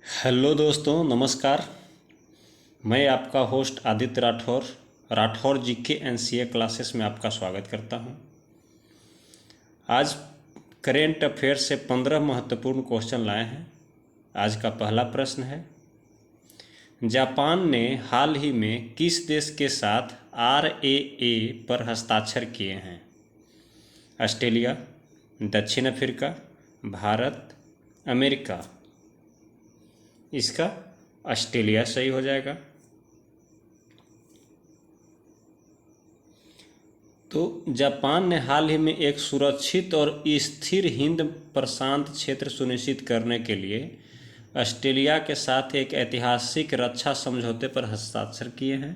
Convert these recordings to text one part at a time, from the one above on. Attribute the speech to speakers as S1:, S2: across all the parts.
S1: Hello दोस्तों, नमस्कार। मैं आपका host Aditya Rathore GK NCA classes में आपका स्वागत करता हूं। आज करेंट अफेयर से 15 महत्वपूर्ण क्वेश्चन लाए हैं। आज का पहला प्रश्न है, जापान ने हाल ही में किस देश के साथ आरएए पर हस्ताक्षर किए हैं? ऑस्ट्रेलिया, दक्षिण अफ्रीका, भारत, अमेरिका। इसका ऑस्ट्रेलिया सही हो जाएगा। तो जापान ने हाल ही में एक सुरक्षित और स्थिर हिंद प्रशांत क्षेत्र सुनिश्चित करने के लिए ऑस्ट्रेलिया के साथ एक ऐतिहासिक रक्षा समझौते पर हस्ताक्षर किए हैं।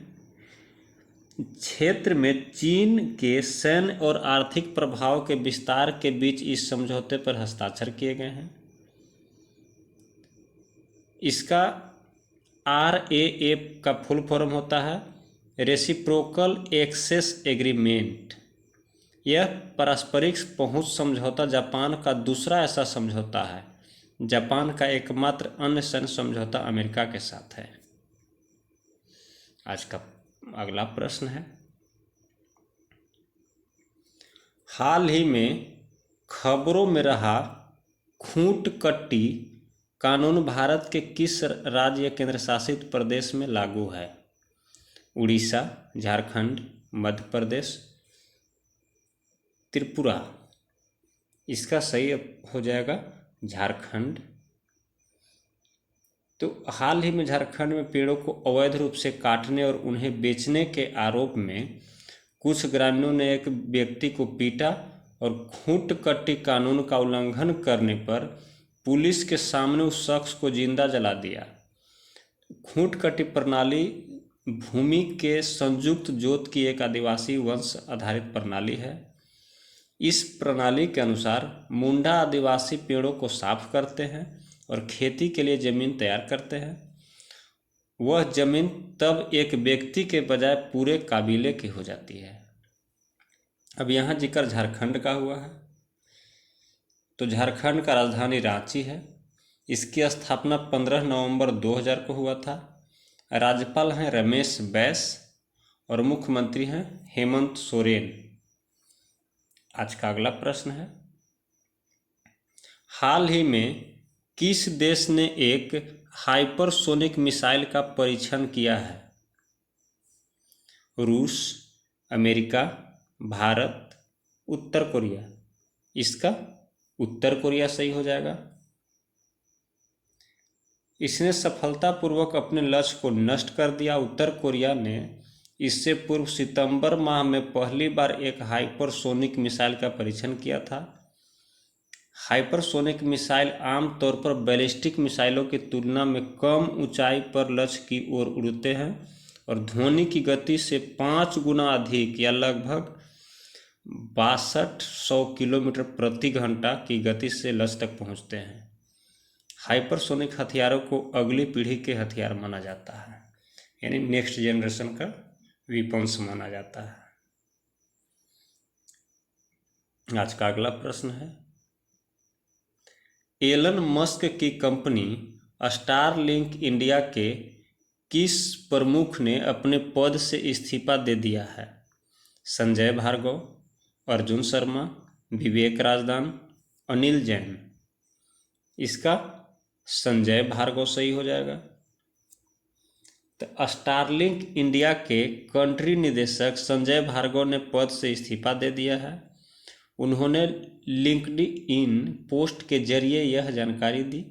S1: क्षेत्र में चीन के सैन्य और आर्थिक प्रभाव के विस्तार के बीच इस समझौते पर हस्ताक्षर किए गए हैं। इसका आरएए का फुल फॉर्म होता है रेसिप्रोकल एक्सेस एग्रीमेंट। यह पारस्परिक पहुंच समझौता जापान का दूसरा ऐसा समझौता है। जापान का एकमात्र अन्य सैन्य समझौता अमेरिका के साथ है। आज का अगला प्रश्न है, हाल ही में खबरों में रहा खूंट कट्टी कानून भारत के किस राज्य या केंद्र शासित प्रदेश में लागू है? उड़ीसा, झारखंड, मध्य प्रदेश, त्रिपुरा। इसका सही हो जाएगा झारखंड। तो हाल ही में झारखंड में पेड़ों को अवैध रूप से काटने और उन्हें बेचने के आरोप में कुछ ग्रामीणों ने एक व्यक्ति को पीटा और खूंट कट्टी कानून का उल्लंघन करने पर पुलिस के सामने उस शख्स को जिंदा जला दिया। खूंट कट्टी प्रणाली भूमि के संयुक्त जोत की एक आदिवासी वंश आधारित प्रणाली है। इस प्रणाली के अनुसार मुंडा आदिवासी पेड़ों को साफ करते हैं और खेती के लिए जमीन तैयार करते हैं। वह जमीन तब एक व्यक्ति के बजाय पूरे काबिले की हो जाती है। अब यहाँ जिक्र झारखंड का हुआ है, तो झारखंड का राजधानी रांची है। इसकी स्थापना 15 नवंबर 2000 को हुआ था। राज्यपाल हैं रमेश बैस और मुख्यमंत्री हैं हेमंत सोरेन। आज का अगला प्रश्न है, हाल ही में किस देश ने एक हाइपरसोनिक मिसाइल का परीक्षण किया है? रूस, अमेरिका, भारत, उत्तर कोरिया। इसका उत्तर कोरिया सही हो जाएगा। इसने सफलतापूर्वक अपने लक्ष्य को नष्ट कर दिया। उत्तर कोरिया ने इससे पूर्व सितंबर माह में पहली बार एक हाइपरसोनिक मिसाइल का परीक्षण किया था। हाइपरसोनिक मिसाइल आमतौर पर बैलिस्टिक मिसाइलों की तुलना में कम ऊंचाई पर लक्ष्य की ओर उड़ते हैं और ध्वनि की गति से 5 गुना अधिक या लगभग 6200 किलोमीटर प्रति घंटा की गति से लक्ष्य तक पहुंचते हैं। हाइपरसोनिक हथियारों को अगली पीढ़ी के हथियार माना जाता है, यानी नेक्स्ट जनरेशन का वेपन्स माना जाता है। आज का अगला प्रश्न है, एलन मस्क की कंपनी स्टारलिंक इंडिया के किस प्रमुख ने अपने पद से इस्तीफा दे दिया है? संजय भार्गव, अर्जुन शर्मा, विवेक राजदान, अनिल जैन। इसका संजय भार्गव सही हो जाएगा। तो स्टारलिंक इंडिया के कंट्री निदेशक संजय भार्गव ने पद से इस्तीफा दे दिया है। उन्होंने लिंक्डइन पोस्ट के जरिए यह जानकारी दी।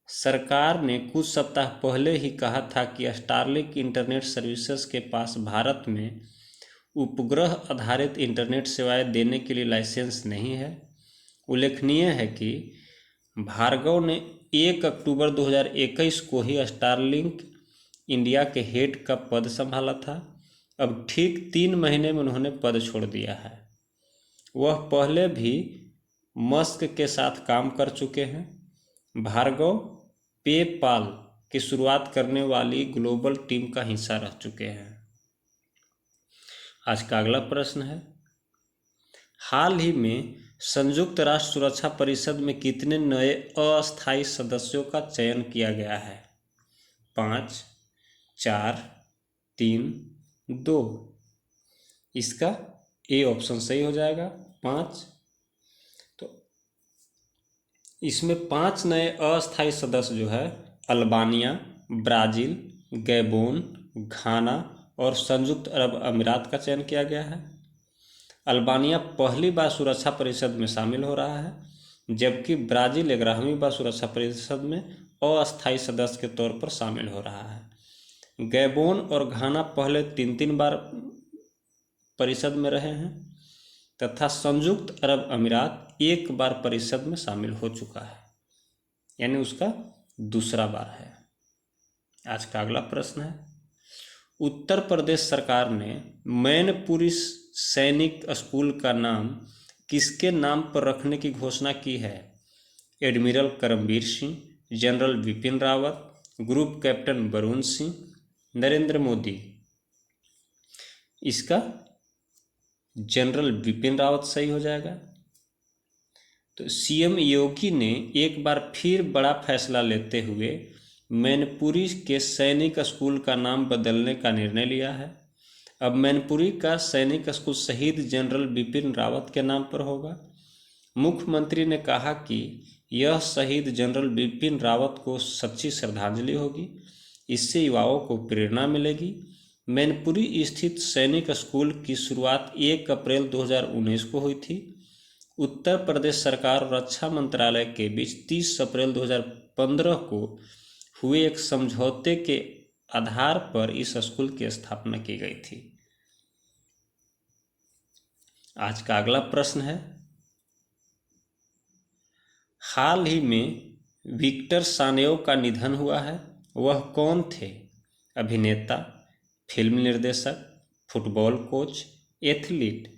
S1: सरकार ने कुछ सप्ताह पहले ही कहा था कि स्टारलिंक इंटरनेट सर्विसेज के पास भारत में उपग्रह आधारित इंटरनेट सेवाएं देने के लिए लाइसेंस नहीं है। उल्लेखनीय है कि भार्गव ने 1 अक्टूबर 2021 को ही स्टारलिंक इंडिया के हेड का पद संभाला था। अब ठीक 3 महीने में उन्होंने पद छोड़ दिया है। वह पहले भी मस्क के साथ काम कर चुके हैं। भार्गव पेपाल की शुरुआत करने वाली ग्लोबल टीम का हिस्सा रह चुके हैं। आज का अगला प्रश्न है, हाल ही में संयुक्त राष्ट्र सुरक्षा परिषद में कितने नए अस्थायी सदस्यों का चयन किया गया है? 5, 4, 3, 2। इसका ए ऑप्शन सही हो जाएगा, 5। तो इसमें 5 नए अस्थायी सदस्य जो है अल्बानिया, ब्राज़ील, गैबोन, घाना और संयुक्त अरब अमीरात का चयन किया गया है। अल्बानिया पहली बार सुरक्षा परिषद में शामिल हो रहा है, जबकि ब्राज़ील 11वीं बार सुरक्षा परिषद में अस्थायी सदस्य के तौर पर शामिल हो रहा है। गैबोन और घाना पहले 3 बार परिषद में रहे हैं तथा संयुक्त अरब अमीरात 1 बार परिषद में शामिल हो चुका है, यानी उसका दूसरा बार है। आज का अगला प्रश्न है, उत्तर प्रदेश सरकार ने मैनपुरी सैनिक स्कूल का नाम किसके नाम पर रखने की घोषणा की है? Admiral Karambir Singh, general Vipin Rawat, group captain Varun Singh, Narendra Modi. इसका जनरल विपिन रावत सही हो जाएगा। तो सीएम योगी ने एक बार फिर बड़ा फैसला लेते हुए मैनपुरी के सैनिक स्कूल का नाम बदलने का निर्णय लिया है। अब मैनपुरी का सैनिक स्कूल शहीद जनरल विपिन रावत के नाम पर होगा। मुख्यमंत्री ने कहा कि यह शहीद जनरल विपिन रावत को सच्ची श्रद्धांजलि होगी, इससे युवाओं को प्रेरणा मिलेगी। मैनपुरी स्थित सैनिक स्कूल की शुरुआत 1 अप्रैल 2019 को हुई थी। उत्तर प्रदेश सरकार और रक्षा मंत्रालय के बीच 30 अप्रैल 2015 को हुए एक समझौते के आधार पर इस स्कूल की स्थापना की गई थी। आज का अगला प्रश्न है, हाल ही में विक्टर सानेव का निधन हुआ है, वह कौन थे? अभिनेता, फिल्म निर्देशक, फुटबॉल कोच, एथलीट।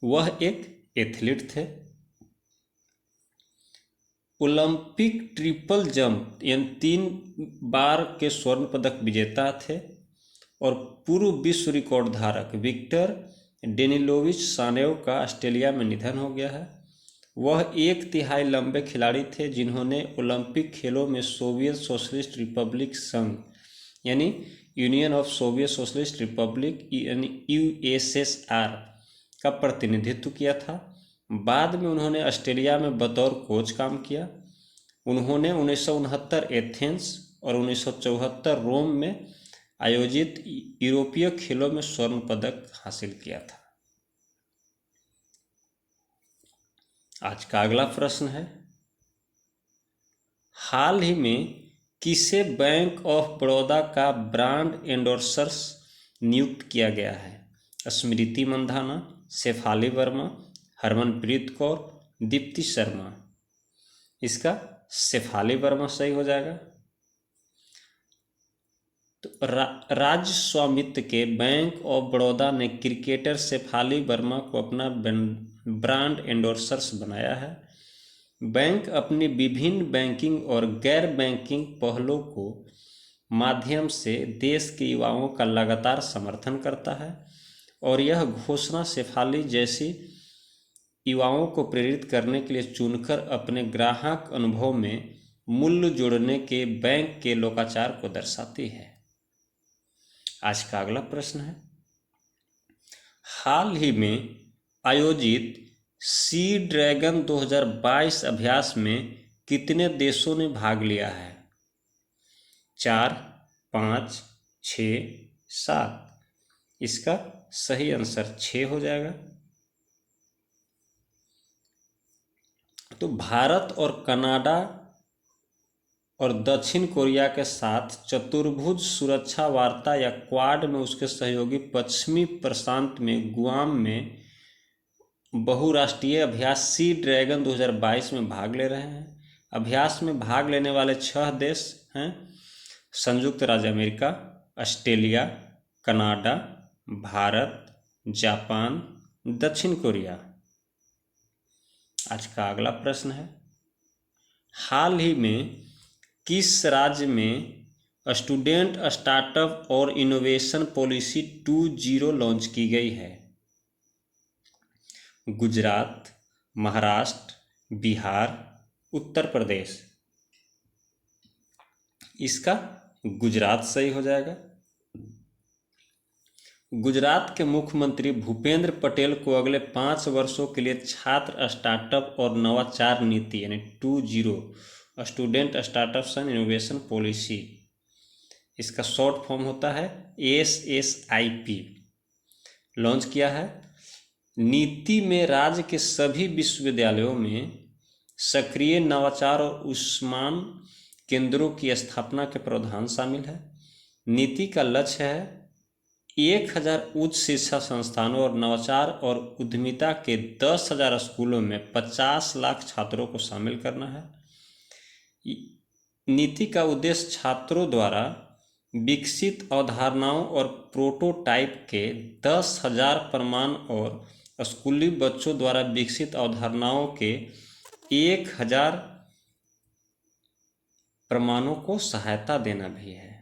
S1: वह एक एथलीट थे। ओलंपिक ट्रिपल जंप यानी 3 बार के स्वर्ण पदक विजेता थे और पूर्व विश्व रिकॉर्ड धारक विक्टर डेनिलोविच सानेव का ऑस्ट्रेलिया में निधन हो गया है। वह 1/3 लंबे खिलाड़ी थे जिन्होंने ओलंपिक खेलों में सोवियत सोशलिस्ट रिपब्लिक संघ यानी union of Soviet socialist Republic यानी USSR का प्रतिनिधित्व किया था। बाद में उन्होंने ऑस्ट्रेलिया में बतौर कोच काम किया। उन्होंने 1969 एथेंस और 1974 रोम में आयोजित यूरोपीय खेलों में स्वर्ण पदक हासिल किया था। आज का अगला प्रश्न है, हाल ही में किसे बैंक ऑफ बड़ौदा का ब्रांड एंडोर्सर्स नियुक्त किया गया है? स्मृति मंधाना, शेफाली वर्मा, हरमनप्रीत कौर, दीप्ति शर्मा। इसका शेफाली वर्मा सही हो जाएगा। तो राज्य स्वामित्व के बैंक ऑफ बड़ौदा ने क्रिकेटर शेफाली वर्मा को अपना ब्रांड एंडोर्सर्स बनाया है। बैंक अपनी विभिन्न बैंकिंग और गैर बैंकिंग पहलों को माध्यम से देश के युवाओं का लगातार समर्थन करता है और यह घोषणा शेफाली जैसी युवाओं को प्रेरित करने के लिए चुनकर अपने ग्राहक अनुभव में मूल्य जोड़ने के बैंक के लोकाचार को दर्शाती है। आज का अगला प्रश्न है, हाल ही में आयोजित सी ड्रैगन 2022 अभ्यास में कितने देशों ने भाग लिया है? 4, 5, 6, 7। इसका सही आंसर 6 हो जाएगा। तो भारत और कनाडा और दक्षिण कोरिया के साथ चतुर्भुज सुरक्षा वार्ता या क्वाड में उसके सहयोगी पश्चिमी प्रशांत में गुआम में बहुराष्ट्रीय अभ्यास सी ड्रैगन 2022 में भाग ले रहे हैं। अभ्यास में भाग लेने वाले 6 देश हैं संयुक्त राज्य America, Australia, Canada, Bharat, Japan, दक्षिण कोरिया। आज का अगला प्रश्न है, हाल ही में किस राज्य में स्टूडेंट स्टार्टअप और इनोवेशन पॉलिसी 2.0 लॉन्च की गई है? गुजरात, महाराष्ट्र, बिहार, उत्तर प्रदेश। इसका गुजरात सही हो जाएगा। गुजरात के मुख्यमंत्री भूपेंद्र पटेल को अगले 5 वर्षों के लिए छात्र स्टार्टअप और नवाचार नीति यानी 20 student startups and innovation policy, इसका शॉर्ट फॉर्म होता है SSIP, लॉन्च किया है। नीति में राज्य के सभी विश्वविद्यालयों में सक्रिय नवाचार और उस्मान केंद्रों की स्थापना के प्रावधान शामिल है। नीति का लक्ष्य है 1000 उच्च शिक्षा संस्थानों और नवाचार और उद्यमिता के 10,000 स्कूलों में 50 लाख छात्रों को शामिल करना है। नीति का उद्देश्य छात्रों द्वारा विकसित अवधारणाओं और प्रोटोटाइप के 10,000 प्रमाण और स्कूली बच्चों द्वारा विकसित अवधारणाओं के 1000 प्रमाणों को सहायता देना भी है।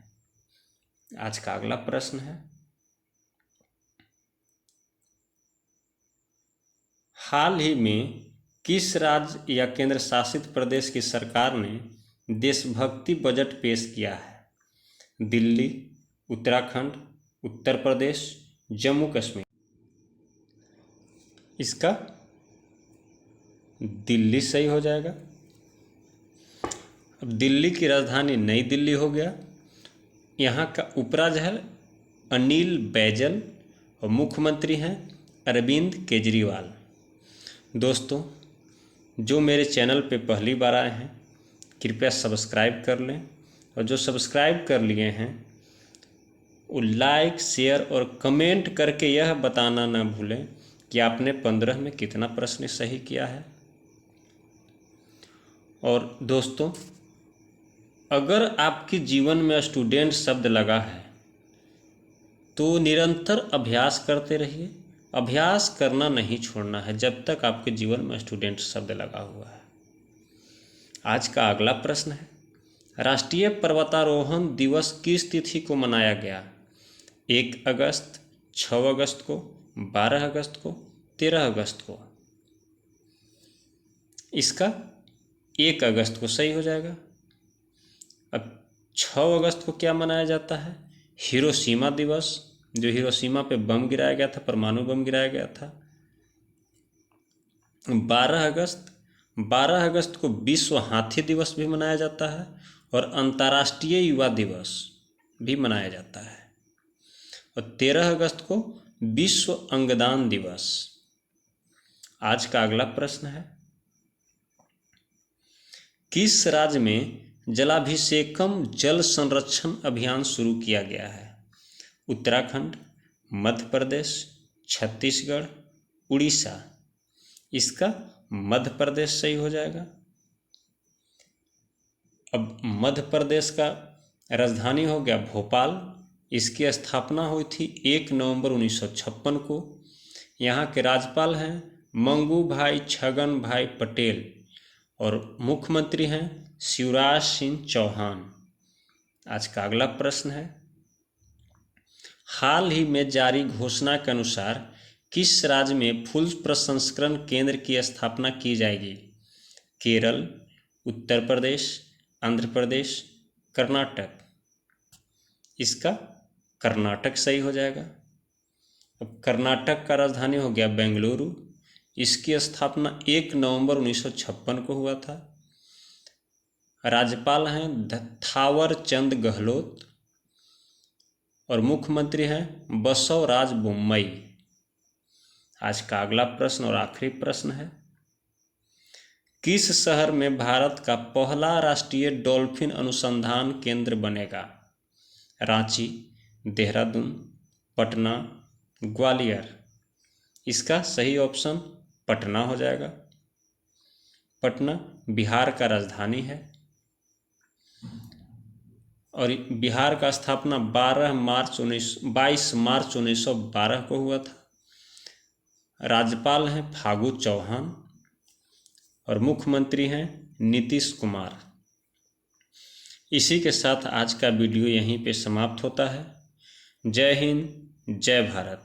S1: आज का अगला प्रश्न है, हाल ही में किस राज्य या केंद्र शासित प्रदेश की सरकार ने देशभक्ति बजट पेश किया है? दिल्ली, उत्तराखंड, उत्तर प्रदेश, जम्मू कश्मीर। इसका दिल्ली सही हो जाएगा। अब दिल्ली की राजधानी नई दिल्ली हो गया। यहाँ का उपराज्यपाल अनिल बैजल और मुख्यमंत्री हैं अरविंद केजरीवाल। दोस्तों, जो मेरे चैनल पे पहली बार आए हैं कृपया सब्सक्राइब कर लें, और जो सब्सक्राइब कर लिए हैं वो लाइक, शेयर और कमेंट करके यह बताना ना भूलें कि आपने 15 में कितना प्रश्न सही किया है। और दोस्तों, अगर आपके जीवन में स्टूडेंट शब्द लगा है तो निरंतर अभ्यास करते रहिए। अभ्यास करना नहीं छोड़ना है जब तक आपके जीवन में स्टूडेंट शब्द लगा हुआ है। आज का अगला प्रश्न है, राष्ट्रीय पर्वतारोहण दिवस किस तिथि को मनाया गया? 1 अगस्त, 6 अगस्त को, 12 अगस्त को, 13 अगस्त को। इसका 1 अगस्त को सही हो जाएगा। अब 6 अगस्त को क्या मनाया जाता है? हिरोशिमा दिवस, जो हिरोशिमा पे बम गिराया गया था, परमाणु बम गिराया गया था। 12 अगस्त को विश्व हाथी दिवस भी मनाया जाता है और अंतर्राष्ट्रीय युवा दिवस भी मनाया जाता है। और 13 अगस्त को विश्व अंगदान दिवस। आज का अगला प्रश्न है, किस राज्य में जलाभिषेकम जल संरक्षण अभियान शुरू किया गया है? उत्तराखंड, मध्य प्रदेश, छत्तीसगढ़, उड़ीसा। इसका मध्य प्रदेश सही हो जाएगा। अब मध्य प्रदेश का राजधानी हो गया भोपाल। इसकी स्थापना हुई थी 1 नवंबर 1956 को। यहाँ के राज्यपाल हैं मंगू भाई छगन भाई पटेल और मुख्यमंत्री हैं शिवराज सिंह चौहान। आज का अगला प्रश्न है, हाल ही में जारी घोषणा के अनुसार किस राज्य में फूल प्रसंस्करण केंद्र की स्थापना की जाएगी? केरल, उत्तर प्रदेश, आंध्र प्रदेश, कर्नाटक। इसका कर्नाटक सही हो जाएगा। अब कर्नाटक का राजधानी हो गया बेंगलुरु। इसकी स्थापना 1 नवंबर 1956 को हुआ था। राज्यपाल हैं थावर चंद गहलोत और मुख्यमंत्री हैं बसवराज बोम्मई। आज का अगला प्रश्न और आखिरी प्रश्न है, किस शहर में भारत का पहला राष्ट्रीय डॉल्फिन अनुसंधान केंद्र बनेगा? रांची, देहरादून, पटना, ग्वालियर। इसका सही ऑप्शन पटना हो जाएगा। पटना बिहार का राजधानी है और बिहार का स्थापना 22 मार्च 1912 को हुआ था। राज्यपाल हैं फागू चौहान और मुख्यमंत्री हैं नीतीश कुमार। इसी के साथ आज का वीडियो यहीं पे समाप्त होता है। जय हिंद, जय भारत।